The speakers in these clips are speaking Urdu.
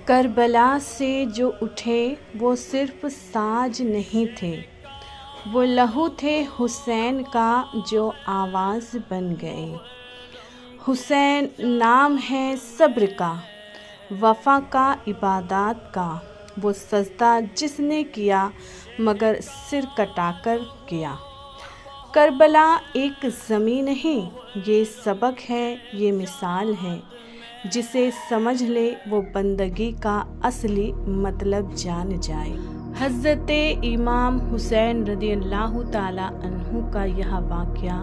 کربلا سے جو اٹھے وہ صرف ساج نہیں تھے، وہ لہو تھے حسین کا جو آواز بن گئے۔ حسین نام ہے صبر کا، وفا کا، عبادات کا، وہ سجدہ جس نے کیا مگر سر کٹا کر کیا۔ کربلا ایک زمین نہیں، یہ سبق ہے، یہ مثال ہے، جسے سمجھ لے وہ بندگی کا اصلی مطلب جان جائے۔ حضرت امام حسین رضی اللہ تعالیٰ عنہ کا یہ واقعہ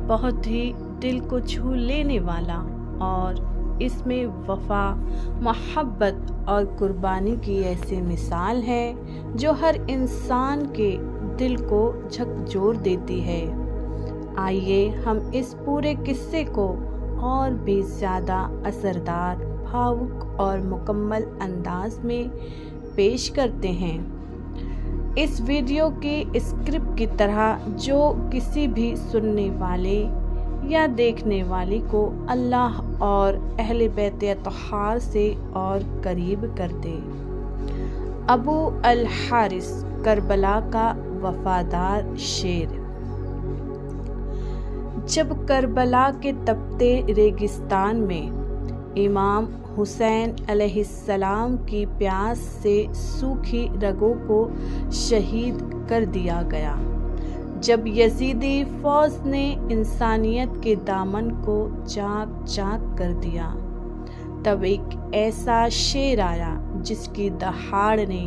بہت ہی دل کو چھو لینے والا اور اس میں وفا، محبت اور قربانی کی ایسی مثال ہے جو ہر انسان کے دل کو جھکجھور دیتی ہے۔ آئیے ہم اس پورے قصے کو اور بھی زیادہ اثردار، بھاوک اور مکمل انداز میں پیش کرتے ہیں۔ اس ویڈیو کی اسکرپٹ کی طرح جو کسی بھی سننے والے یا دیکھنے والے کو اللہ اور اہل بیت اطہار سے اور قریب کر دے۔ ابو الحارث کربلا کا وفادار شیر۔ جب کربلا کے تپتے ریگستان میں امام حسین علیہ السلام کی پیاس سے سوکھی رگوں کو شہید کر دیا گیا، جب یزیدی فوج نے انسانیت کے دامن کو چاک چاک کر دیا، تب ایک ایسا شیر آیا جس کی دہاڑ نے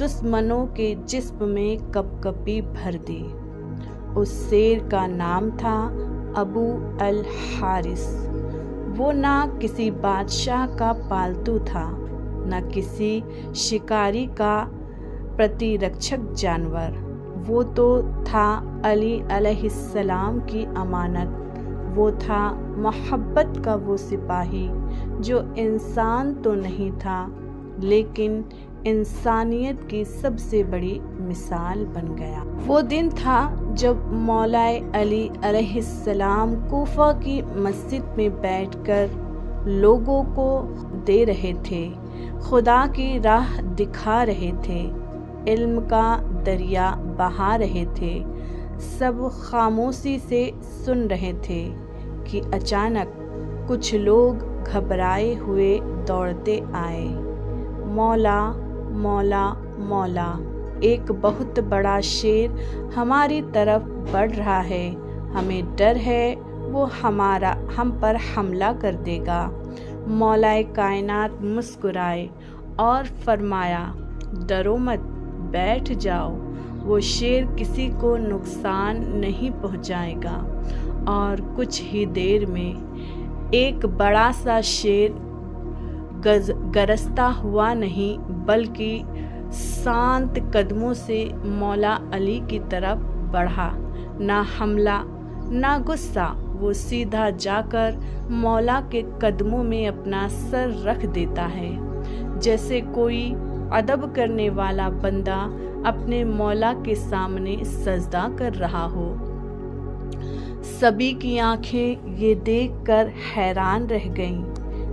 دشمنوں کے جسم میں کپکپی بھر دی۔ اس شیر کا نام تھا ابو الحارث۔ وہ نہ کسی بادشاہ کا پالتو تھا، نہ کسی شکاری کا پرتی رکشک جانور، وہ تو تھا علی علیہ السلام کی امانت، وہ تھا محبت کا وہ سپاہی جو انسان تو نہیں تھا لیکن انسانیت کی سب سے بڑی مثال بن گیا۔ وہ دن تھا جب مولا علی علیہ السلام کوفہ کی مسجد میں بیٹھ کر لوگوں کو دے رہے تھے، خدا کی راہ دکھا رہے تھے، علم کا دریا بہا رہے تھے، سب خاموشی سے سن رہے تھے کہ اچانک کچھ لوگ گھبرائے ہوئے دوڑتے آئے۔ مولا مولا مولا، ایک بہت بڑا شیر ہماری طرف بڑھ رہا ہے، ہمیں ڈر ہے وہ ہم پر حملہ کر دے گا۔ مولا کائنات مسکرائے اور فرمایا، ڈرو مت، بیٹھ جاؤ، وہ شیر کسی کو نقصان نہیں پہنچائے گا۔ اور کچھ ہی دیر میں ایک بڑا سا شیر گرجتا ہوا نہیں بلکہ شانت قدموں سے مولا علی کی طرف بڑھا، نہ حملہ نہ غصہ، وہ سیدھا جا کر مولا کے قدموں میں اپنا سر رکھ دیتا ہے، جیسے کوئی ادب کرنے والا بندہ اپنے مولا کے سامنے سجدہ کر رہا ہو۔ سبھی کی آنکھیں یہ دیکھ کر حیران رہ گئیں،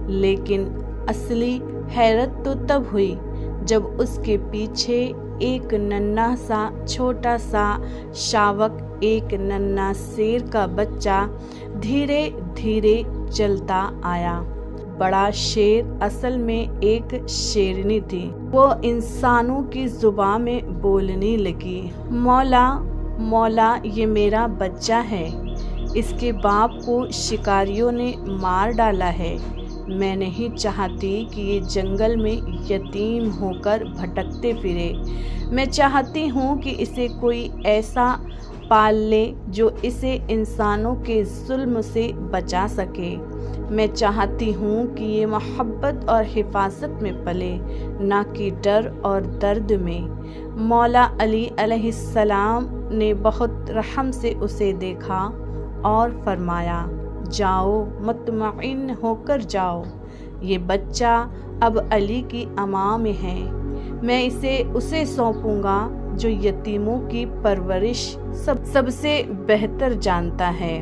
لیکن اصلی حیرت تو تب ہوئی جب اس کے پیچھے ایک ننھا سا چھوٹا سا شاوک، ایک ننھا شیر کا بچہ دھیرے دھیرے چلتا آیا۔ بڑا شیر اصل میں ایک شیرنی تھی، وہ انسانوں کی زبان میں بولنے لگی، مولا مولا، یہ میرا بچہ ہے، اس کے باپ کو شکاریوں نے مار ڈالا ہے، میں نہیں چاہتی کہ یہ جنگل میں یتیم ہو کر بھٹکتے پھرے، میں چاہتی ہوں کہ اسے کوئی ایسا پال لے جو اسے انسانوں کے ظلم سے بچا سکے، میں چاہتی ہوں کہ یہ محبت اور حفاظت میں پلے، نہ کہ ڈر اور درد میں۔ مولا علی علیہ السلام نے بہت رحم سے اسے دیکھا اور فرمایا، جاؤ، مطمئن ہو کر جاؤ، یہ بچہ اب علی کی امان میں ہے، میں اسے سونپوں گا جو یتیموں کی پرورش سب سے بہتر جانتا ہے۔